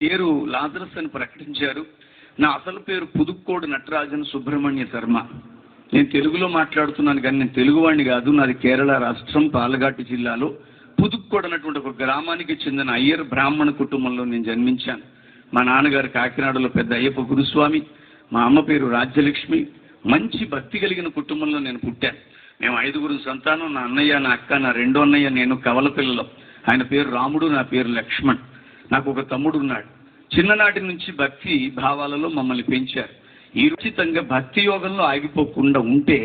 పేరు లాజరస్ అని ప్రకటించారు. నా అసలు పేరు పుదుక్కోడు నటరాజన్ సుబ్రహ్మణ్య శర్మ. నేను తెలుగులో మాట్లాడుతున్నాను కానీ నేను తెలుగువాడిని కాదు. నాది కేరళ రాష్ట్రం పాలఘాటు జిల్లాలో పుదుక్కోడు అన్నటువంటి ఒక గ్రామానికి చెందిన అయ్యర్ బ్రాహ్మణ కుటుంబంలో నేను జన్మించాను. మా నాన్నగారు కాకినాడలో పెద్ద అయ్యప్ప గురుస్వామి, మా అమ్మ పేరు రాజ్యలక్ష్మి. మంచి భక్తి కలిగిన కుటుంబంలో నేను పుట్టాను. మేము 5 సంతానం. నా అన్నయ్య, నా అక్క, నా రెండో అన్నయ్య, నేను కవల పిల్లలు. ఆయన పేరు రాముడు, నా పేరు లక్ష్మణ్. నాకు ఒక తమ్ముడు ఉన్నాడు. చిన్ననాటి నుంచి భక్తి భావాలలో మమ్మల్ని పెంచారు. ఈ ఉచితంగా భక్తి యోగంలో ఆగిపోకుండా ఉంటే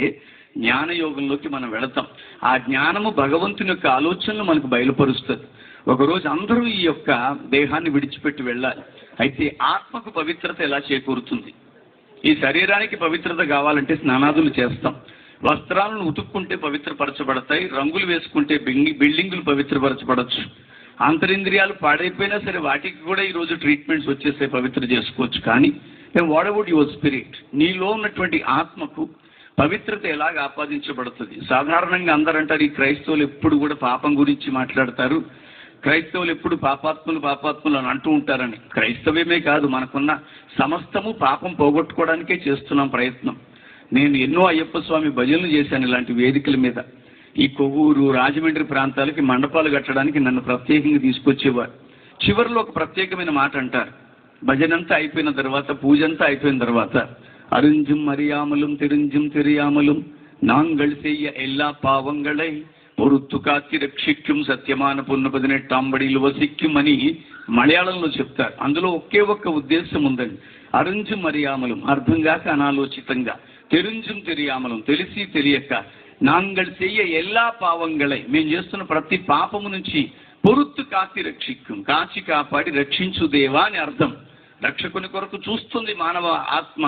జ్ఞాన యోగంలోకి మనం వెళతాం. ఆ జ్ఞానము భగవంతుని యొక్క ఆలోచనలు మనకు బయలుపరుస్తుంది. ఒకరోజు అందరూ ఈ యొక్క దేహాన్ని విడిచిపెట్టి వెళ్ళాలి. అయితే ఆత్మకు పవిత్రత ఎలా చేకూరుతుంది? ఈ శరీరానికి పవిత్రత కావాలంటే స్నానాదులు చేస్తాం. వస్త్రాలను ఉతుక్కుంటే పవిత్రపరచబడతాయి. రంగులు వేసుకుంటే బిల్డింగులు పవిత్రపరచబడచ్చు. అంతరింద్రియాలు పాడైపోయినా సరే వాటికి కూడా ఈరోజు ట్రీట్మెంట్స్ వచ్చేసే పవిత్ర చేసుకోవచ్చు. కానీ వాట్ అబౌట్ యువర్ స్పిరిట్? నీలో ఉన్నటువంటి ఆత్మకు పవిత్రత ఎలాగ ఆపాదించబడుతుంది? సాధారణంగా అందరంటారు ఈ క్రైస్తవులు ఎప్పుడు కూడా పాపం గురించి మాట్లాడతారు, క్రైస్తవులు ఎప్పుడు పాపాత్ములు అని అంటూ ఉంటారని. క్రైస్తవ్యమే కాదు, మనకున్న సమస్తము పాపం పోగొట్టుకోవడానికే చేస్తున్నాం ప్రయత్నం. నేను ఎన్నో అయ్యప్ప స్వామి భజనలు చేశాను ఇలాంటి వేదికల మీద. ఈ కొవ్వూరు, రాజమండ్రి ప్రాంతాలకి మండపాలు కట్టడానికి నన్ను ప్రత్యేకంగా తీసుకొచ్చేవారు. చివరిలో ఒక ప్రత్యేకమైన మాట అంటారు. భజనంతా అయిపోయిన తర్వాత, పూజంతా అయిపోయిన తర్వాత, అరుంజుం అరియామలం తిరుంజుం తిరియామలం నాంగళ్ செய்ய எல்லா பாவங்களை பொறுத்து காத்தி రక్షిక్యం సత్యమాన పున్న 18 వసిక్యం అని మలయాళంలో చెప్తారు. అందులో ఒకే ఒక్క ఉద్దేశం ఉందండి. అరుంజుం అరియామలం అర్థం కాక అనాలోచితంగా, తెరుంజుం తెలియామలం తెలిసి తెలియక, నాంగళ్ చెయ్య ఎల్లా పావంగళై మేము చేస్తున్న ప్రతి పాపము నుంచి పొరుత్తు కాచి రక్షిక్యం కాచి కాపాడి రక్షించు దేవా అని అర్థం. రక్షకుని కొరకు చూస్తుంది మానవ ఆత్మ.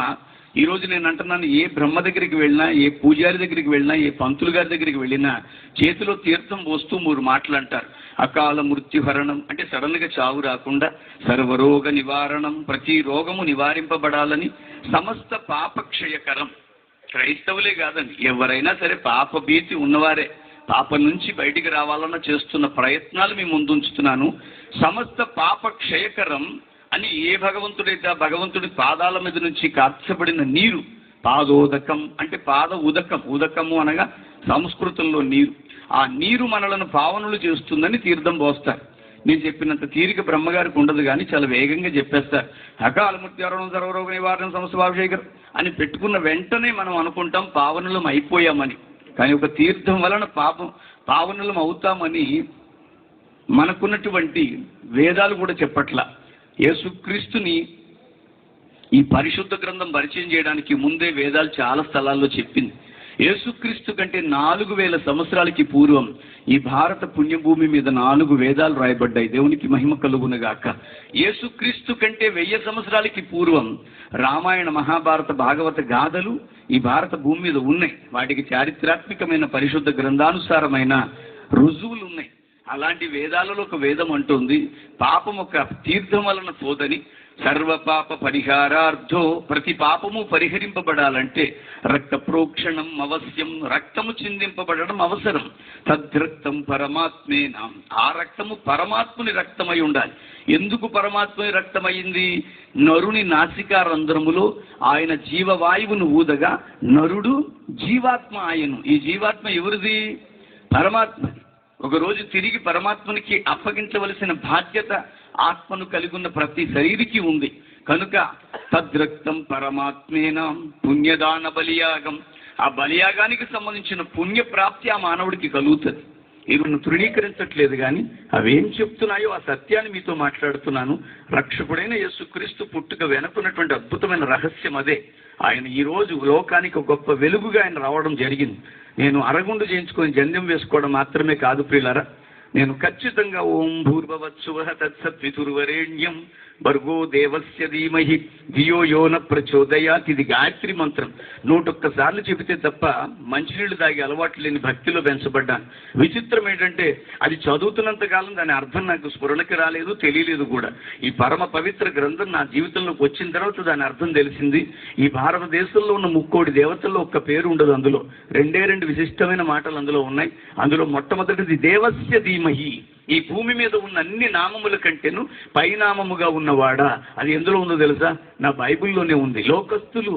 ఈరోజు నేను అంటున్నాను, ఏ బ్రహ్మ దగ్గరికి వెళ్ళినా, ఏ పూజారి దగ్గరికి వెళ్ళినా, ఏ పంతులు గారి దగ్గరికి వెళ్ళినా చేతిలో తీర్థం పోస్తూ 3 మాటలు అంటారు. అకాల మృత్యుహరణం అంటే సడన్గా చావు రాకుండా, సర్వరోగ నివారణం ప్రతి రోగము నివారింపబడాలని, సమస్త పాపక్షయకరం. క్రైస్తవులే కాదండి, ఎవరైనా సరే పాప భీతి ఉన్నవారే. పాపం నుంచి బయటికి రావాలన్న చేస్తున్న ప్రయత్నాలు మీ ముందుంచుతున్నాను. సమస్త పాప క్షయకరం అని ఏ భగవంతుడైతే ఆ భగవంతుడి పాదాల మీద నుంచి కార్చబడిన నీరు, పాదోదకం అంటే పాద ఉదకం, ఉదకము అనగా సంస్కృతంలో నీరు. ఆ నీరు మనలను పావనులు చేస్తుందని తీర్థం పోస్తారు. నేను చెప్పినంత తీరిక బ్రహ్మగారికి ఉండదు కానీ చాలా వేగంగా చెప్పేస్తారు. అకాల మృత్యుహరణం సర్వరోగ నివారణ సమస్తభాభిషేకం అని పెట్టుకున్న వెంటనే మనం అనుకుంటాం పావనులం అయిపోయామని. కానీ ఒక తీర్థం వలన పావనులం అవుతామని మనకున్నటువంటి వేదాలు కూడా చెప్పట్లా. యేసుక్రీస్తుని ఈ పరిశుద్ధ గ్రంథం పరిచయం చేయడానికి ముందే వేదాలు చాలా స్థలాల్లో చెప్పింది. యేసుక్రీస్తు కంటే 4000 సంవత్సరాలకి పూర్వం ఈ భారత పుణ్యభూమి మీద 4 వేదాలు రాయబడ్డాయి. దేవునికి మహిమ కలుగునుగాక. యేసుక్రీస్తు కంటే 1000 సంవత్సరాలకి పూర్వం రామాయణ, మహాభారత, భాగవత గాథలు ఈ భారత భూమి మీద ఉన్నాయి. వాటికి చారిత్రాత్మకమైన పరిశుద్ధ గ్రంథానుసారమైన రుజువులు ఉన్నాయి. అలాంటి వేదాలలో ఒక వేదం అంటుంది, పాపం ఒక తీర్థం వలన పోదని, సర్వపాప పరిహారార్థో ప్రతి పాపము పరిహరింపబడాలంటే రక్త ప్రోక్షణం అవశ్యం, రక్తము చిందింపబడడం అవసరం. తద్రక్తం పరమాత్మేనా, ఆ రక్తము పరమాత్ముని రక్తమై ఉండాలి. ఎందుకు పరమాత్ముని రక్తమైంది? నరుని నాసికా రంధ్రములో ఆయన జీవవాయువును ఊదగా నరుడు జీవాత్మ ఆయను. ఈ జీవాత్మ ఎవరిది? పరమాత్మది. ఒకరోజు తిరిగి పరమాత్మనికి అప్పగించవలసిన బాధ్యత ఆత్మను కలిగి ఉన్న ప్రతి శరీరికి ఉంది. కనుక తద్రక్తం పరమాత్మేనా పుణ్యదాన బలియాగం, ఆ బలియాగానికి సంబంధించిన పుణ్యప్రాప్తి ఆ మానవుడికి కలుగుతుంది. ఇవి తృణీకరించట్లేదు కానీ అవేం చెప్తున్నాయో ఆ సత్యాన్ని మీతో మాట్లాడుతున్నాను. రక్షకుడైన యేసుక్రీస్తు పుట్టుక వెనుకున్నటువంటి అద్భుతమైన రహస్యం అదే. ఆయన ఈరోజు లోకానికి గొప్ప వెలుగుగా ఆయన రావడం జరిగింది. నేను అరగుండు చేయించుకొని జంధ్యం వేసుకోవడం మాత్రమే కాదు ప్రియులారా, నేను ఖచ్చితంగా ఓం భూర్భవత్సువః తత్సత్వితుర్వరేణ్యం భర్గో దేవస్య ధీమహి ధియో యో న ప్రచోదయాత్. ఇది గాయత్రి మంత్రం 101 సార్లు చెబితే తప్ప మంచినీళ్ళు తాగి అలవాటు లేని భక్తిలో పెంచబడ్డాను. విచిత్రం ఏంటంటే అది చదువుతున్నంత కాలం దాని అర్థం నాకు స్ఫురణకి రాలేదు, తెలియలేదు కూడా. ఈ పరమ పవిత్ర గ్రంథం నా జీవితంలోకి వచ్చిన తర్వాత దాని అర్థం తెలిసింది. ఈ భారతదేశంలో ఉన్న 3 దేవతల్లో ఒక్క పేరు ఉండదు. అందులో 2 విశిష్టమైన మాటలు అందులో ఉన్నాయి. అందులో మొట్టమొదటిది దేవస్య ధీమహి, ఈ భూమి మీద ఉన్న అన్ని నామముల కంటేను పైనామముగా ఉన్నవాడా, అది ఎందులో ఉందో తెలుసా? నా బైబిల్లోనే ఉంది. లోకస్తులు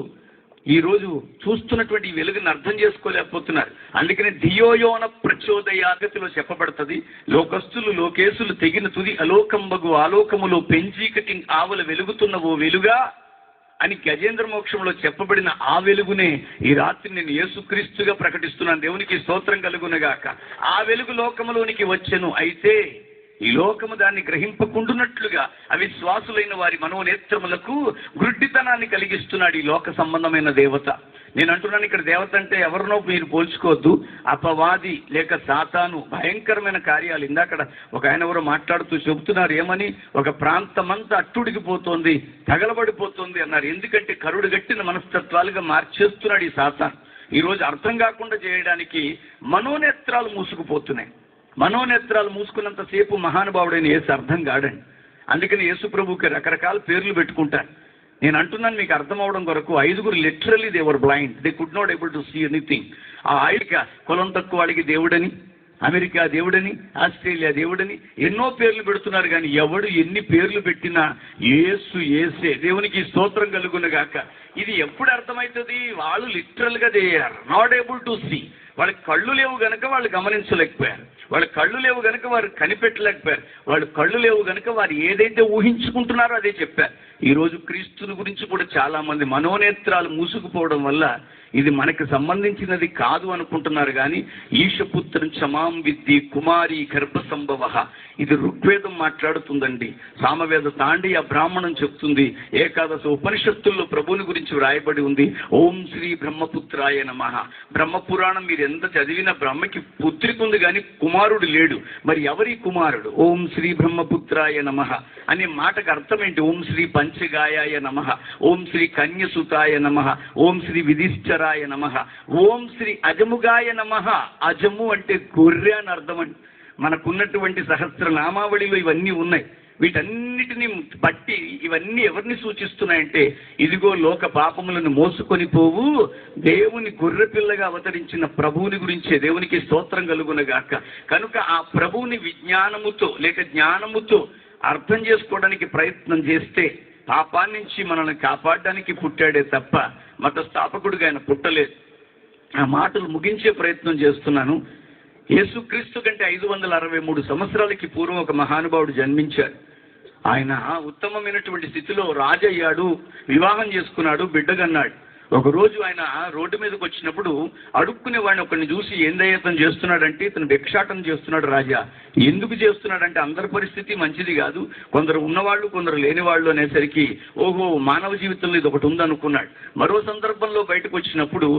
ఈరోజు చూస్తున్నటువంటి ఈ వెలుగుని అర్థం చేసుకోలేకపోతున్నారు. అందుకనే ధియోయోన ప్రచోదయాగతిలో చెప్పబడుతుంది, లోకస్తులు లోకేశులు తెగిన తుది అలోకంబగు ఆలోకములో పెంచీకటి ఆవుల వెలుగుతున్న ఓ వెలుగా అని గజేంద్ర మోక్షంలో చెప్పబడిన ఆ వెలుగునే ఈ రాత్రి నేను యేసుక్రీస్తుగా ప్రకటిస్తున్నాను. దేవునికి స్తోత్రం కలుగునగాక. ఆ వెలుగు లోకములోనికి వచ్చెను, అయితే ఈ లోకము దాన్ని గ్రహింపకుండునట్లుగా అవిశ్వాసులైన వారి మనోనేత్రములకు గుడ్డితనాన్ని కలిగిస్తున్నాడు ఈ లోక సంబంధమైన దేవత. నేను అంటున్నాను, ఇక్కడ దేవత అంటే ఎవరినో మీరు పోల్చుకోవద్దు. అపవాది లేక సాతాను భయంకరమైన కార్యాలు. ఇందాక ఒక ఆయన ఎవరో మాట్లాడుతూ చెబుతున్నారు, ఏమని, ఒక ప్రాంతమంతా అట్టుడికిపోతోంది, తగలబడిపోతుంది అన్నారు. ఎందుకంటే కరుడు గట్టిన మనస్తత్వాలుగా మార్చేస్తున్నాడు ఈ సాతాను. ఈరోజు అర్థం కాకుండా చేయడానికి మనోనేత్రాలు మూసుకుపోతున్నాయి. మనోనేత్రాలు మూసుకున్నంతసేపు మహానుభావుడైన యేసు అర్థం కాడండి. అందుకని యేసు ప్రభువుకి రకరకాల పేర్లు పెట్టుకుంటారు. నేను అంటున్నాను మీకు అర్థం అవడం కొరకు, 5 literally they were blind, they could not able to see anything. ఆ 5 కులం తక్కువ వాడికి దేవుడని, అమెరికా దేవుడని, ఆస్ట్రేలియా దేవుడని ఎన్నో పేర్లు పెడుతున్నారు. కానీ ఎవడు ఎన్ని పేర్లు పెట్టినా యేసు యేసే. దేవునికి స్తోత్రం కలుగునగాక. ఇది ఎప్పుడు అర్థమవుతుంది? వాళ్ళు లిటరల్గా they are not able to see. వాళ్ళకి కళ్ళు లేవు గనక వాళ్ళు గమనించలేకపోయారు. వాళ్ళ కళ్ళు లేవు గనక వారు కనిపెట్టలేకపోయారు. వాళ్ళు కళ్ళు లేవు గనక వారు ఏదైతే ఊహించుకుంటున్నారో అదే చెప్పారు. ఈరోజు క్రీస్తుని గురించి కూడా చాలామంది మనోనేత్రాలు మూసుకుపోవడం వల్ల ఇది మనకు సంబంధించినది కాదు అనుకుంటున్నారు. కానీ ఈశపుత్రం చమాం విద్ది కుమారి గర్భ సంభవ, ఇది ఋగ్వేదం మాట్లాడుతుందండి. సామవేద తాండి ఆ బ్రాహ్మణం చెప్తుంది. ఏకాదశ ఉపనిషత్తుల్లో ప్రభువుని గురించి వ్రాయబడి ఉంది. ఓం శ్రీ బ్రహ్మపుత్రాయ నమః. బ్రహ్మపురాణం మీరు ఎంత చదివినా బ్రహ్మకి పుత్రిక ఉంది కానీ కుమారుడు లేడు. మరి ఎవరి కుమారుడు? ఓం శ్రీ బ్రహ్మపుత్రాయ నమః అనే మాటకు అర్థం ఏంటి? ఓం శ్రీ పంచగాయాయ నమః, ఓం శ్రీ కన్యసుతాయ నమః, ఓం శ్రీ విధిష్ఠరాయ నమః, ఓం శ్రీ అజముగాయ నమః. అజము అంటే గొర్రె అని అర్థం అండి. మనకున్నటువంటి సహస్రనామావళిలో ఇవన్నీ ఉన్నాయి. వీటన్నిటిని బట్టి ఇవన్నీ ఎవరిని సూచిస్తున్నాయంటే, ఇదిగో లోక పాపములను మోసుకొని పోవు దేవుని గొర్రెపిల్లగా అవతరించిన ప్రభువుని గురించే. దేవునికి స్తోత్రం కలుగునగాక. కనుక ఆ ప్రభువుని విజ్ఞానముతో లేక జ్ఞానముతో అర్థం చేసుకోవడానికి ప్రయత్నం చేస్తే పాపాన్ని నుంచి మనల్ని కాపాడడానికి పుట్టాడే తప్ప మత స్థాపకుడిగా ఆయన పుట్టలేదు. ఆ మాటలు ముగించే ప్రయత్నం చేస్తున్నాను. యేసుక్రీస్తు కంటే 563 సంవత్సరాలకి పూర్వం ఒక మహానుభావుడు జన్మించాడు. ఆయన ఉత్తమమైనటువంటి స్థితిలో రాజయ్యాడు, వివాహం చేసుకున్నాడు, బిడ్డగన్నాడు. ఒకరోజు ఆయన రోడ్డు మీదకి వచ్చినప్పుడు అడుక్కునే వాడిని ఒకరిని చూసి, ఏందయ్య ఇతను చేస్తున్నాడంటే, ఇతను భిక్షాటన చేస్తున్నాడు రాజా. ఎందుకు చేస్తున్నాడంటే, అందరి పరిస్థితి మంచిది కాదు, కొందరు ఉన్నవాళ్ళు కొందరు లేనివాళ్ళు అనేసరికి ఓహో మానవ జీవితంలో ఇది ఒకటి ఉందనుకున్నాడు. మరో సందర్భంలో బయటకు వచ్చినప్పుడు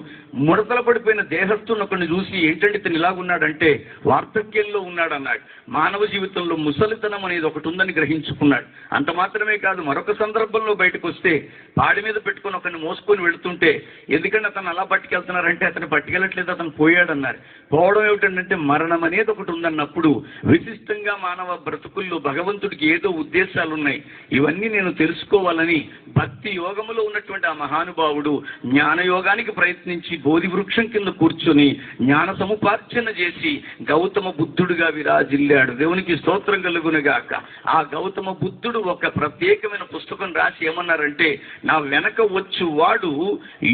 ముడతల పడిపోయిన దేహస్తున్న ఒకరిని చూసి, ఏంటంటే ఇతను ఇలాగున్నాడంటే వార్ధక్యంలో ఉన్నాడు అన్నాడు. మానవ జీవితంలో ముసలితనం అనేది ఒకటి ఉందని గ్రహించుకున్నాడు. అంత మాత్రమే కాదు, మరొక సందర్భంలో బయటకు వస్తే పాడి మీద పెట్టుకొని ఒకరిని మోసుకొని వెళుతుంటే, ఎందుకంటే అతను అలా పట్టుకెళ్తున్నారంటే అతను పట్టుకెళ్ళట్లేదు, అతను పోయాడన్నారు. పోవడం ఏమిటంటే మరణం అనేది ఒకటి ఉందన్నప్పుడు విశిష్టంగా మానవ బ్రతుకుల్లో భగవంతుడికి ఏదో ఉద్దేశాలు ఉన్నాయి. ఇవన్నీ నేను తెలుసుకోవాలని భక్తి యోగములో ఉన్నటువంటి ఆ మహానుభావుడు జ్ఞానయోగానికి ప్రయత్నించి బోధి వృక్షం కింద కూర్చొని జ్ఞాన సముపార్జన చేసి గౌతమ బుద్ధుడుగా విరాజిల్లాడు. దేవునికి స్తోత్రం కలుగునుగాక. ఆ గౌతమ బుద్ధుడు ఒక ప్రత్యేకమైన పుస్తకం రాసి ఏమన్నారంటే, నా వెనక వచ్చు వాడు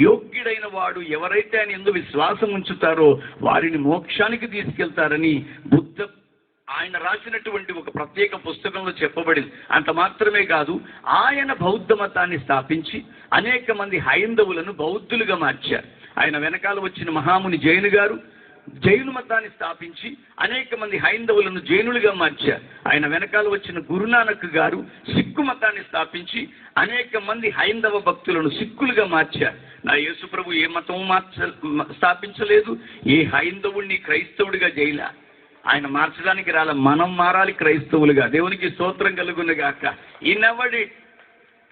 యోగ్యుడైన వాడు, ఎవరైతే ఆయన యందు విశ్వాసం ఉంచుతారో వారిని మోక్షానికి తీసుకెళ్తారని ఆయన రాసినటువంటి ఒక ప్రత్యేక పుస్తకంలో చెప్పబడింది. అంత మాత్రమే కాదు, ఆయన బౌద్ధ మతాన్ని స్థాపించి అనేక మంది హైందవులను బౌద్ధులుగా మార్చారు. ఆయన వెనకాల వచ్చిన మహాముని జైను గారు జైను మతాన్ని స్థాపించి అనేక మంది హైందవులను జైనులుగా మార్చారు. ఆయన వెనకాల వచ్చిన గురునానక్ గారు సిక్కు మతాన్ని స్థాపించి అనేక మంది హైందవ భక్తులను సిక్కులుగా మార్చారు. నా యేసు ప్రభు ఏ మతం స్థాపించలేదు, ఏ హైందవుడిని క్రైస్తవుడిగా జైలా. ఆయన మార్చడానికి రాల, మనం మారాలి క్రైస్తవులుగా. దేవునికి స్తోత్రం కలుగునుగాక. ఈయనెవడి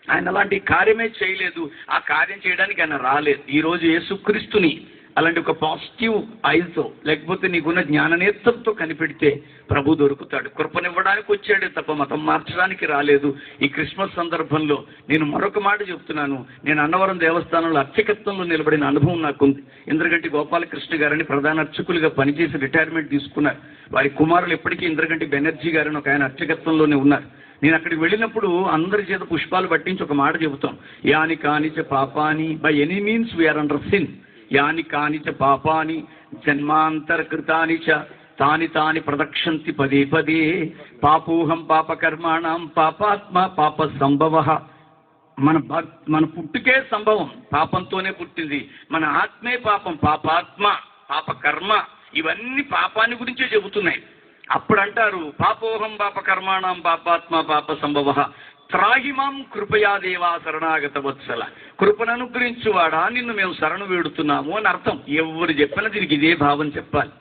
ఆయన అలాంటి కార్యమే చేయలేదు, ఆ కార్యం చేయడానికి ఆయన రాలేదు. ఈరోజు యేసుక్రీస్తుని అలాంటి ఒక పాజిటివ్ ఐజ్తో, లేకపోతే నీకున్న జ్ఞాననేత్రంతో కనిపెడితే ప్రభు దొరుకుతాడు. కృపనివ్వడానికి వచ్చాడే తప్ప మతం మార్చడానికి రాలేదు. ఈ క్రిస్మస్ సందర్భంలో నేను మరొక మాట చెప్తున్నాను. నేను అన్నవరం దేవస్థానంలో అర్చకత్వంలో నిలబడిన అనుభవం నాకుంది. ఇంద్రగంటి గోపాలకృష్ణ గారిని ప్రధాన అర్చకులుగా పనిచేసి రిటైర్మెంట్ తీసుకున్నారు. వారి కుమారులు ఎప్పటికీ ఇంద్రగంటి బెనర్జీ గారిని ఒక ఆయన అర్చకత్వంలోనే ఉన్నారు. నేను అక్కడికి వెళ్ళినప్పుడు అందరి చేత పుష్పాలు పట్టించి ఒక మాట చెబుతాం, యాని కానిచ పాపాని, by any means we are under sin, యాని కానిచ పాపాని జన్మాంతరకృతాని చ తాని తాని ప్రదక్షంతి పదే పదే, పాపోహం పాపకర్మాణం పాపాత్మ పాప సంభవ. మన పుట్టుకే సంభవం, పాపంతోనే పుట్టింది. మన ఆత్మే పాపం, పాపాత్మ పాపకర్మ, ఇవన్నీ పాపాన్ని గురించే చెబుతున్నాయి. అప్పుడు అంటారు, పాపోహం పాప కర్మాణం పాపాత్మ పాప సంభవ, త్రాహిమాం కృపయా దేవా శరణాగత వత్సల. కృపను అనుగ్రహించువాడా నిన్ను మేము శరణు వేడుతున్నాము అని అర్థం. ఎవరు చెప్పినా దీనికి ఇదే భావం చెప్పాలి.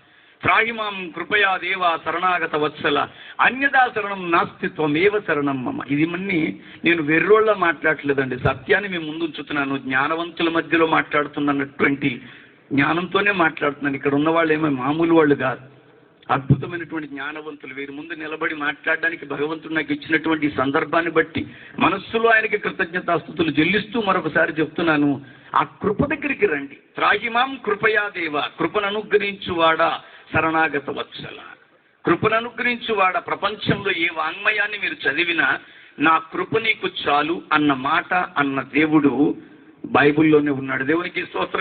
త్రాహిమాం కృపయా దేవా శరణాగత వత్సల, అన్యదా శరణం నాస్తిత్వమేవ శరణం మమ. ఇది మన్ని నేను వెర్రోళ్ళ మాట్లాడలేదండి, సత్యాన్ని మేము ముందు ఉంచుతున్నాను. జ్ఞానవంతుల మధ్యలో మాట్లాడుతున్నటువంటి జ్ఞానంతోనే మాట్లాడుతున్నాను. ఇక్కడ ఉన్న వాళ్ళు ఏమో మామూలు వాళ్ళు కాదు, అద్భుతమైనటువంటి జ్ఞానవంతులు. వీరి ముందు నిలబడి మాట్లాడడానికి భగవంతుడు నాకు ఇచ్చినటువంటి సందర్భాన్ని బట్టి మనస్సులో ఆయనకి కృతజ్ఞతాస్తుతులు చెల్లిస్తూ మరొకసారి చెప్తున్నాను, ఆ కృప దగ్గరికి రండి. త్రాహిమాం కృపయా దేవ, కృపను అనుగ్రహించువాడా శరణాగత వత్సల. కృపను అనుగ్రహించువాడా, ప్రపంచంలో ఏ వాంగ్మయాన్ని మీరు చదివినా నా కృప నీకు చాలు అన్న మాట అన్న దేవుడు బైబిల్లోనే ఉన్నాడు. దేవునికి స్తోత్రం.